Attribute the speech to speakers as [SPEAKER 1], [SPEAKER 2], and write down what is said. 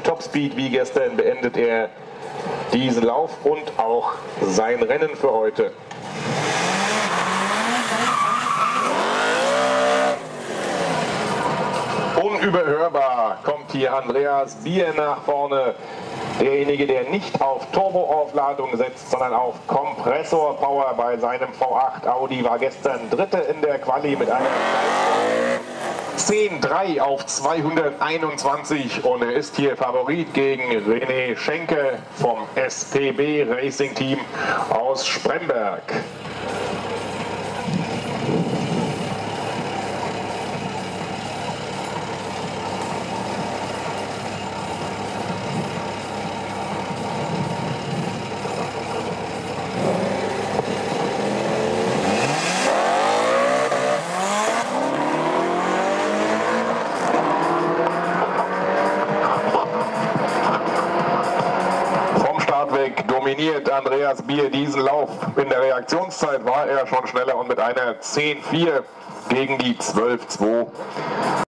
[SPEAKER 1] Topspeed wie gestern beendet er diesen Lauf und auch sein Rennen für heute. Unüberhörbar kommt hier Andreas Bier nach vorne. Derjenige, der nicht auf Turboaufladung setzt, sondern auf Kompressorpower bei seinem V8 Audi, war gestern Dritter in der Quali mit einer 10,3 auf 221 und er ist hier Favorit gegen René Schenke vom SPB Racing Team aus Spremberg. Dominiert Andreas Bier diesen Lauf. In der Reaktionszeit war er schon schneller und mit einer 10,4 gegen die 12,2.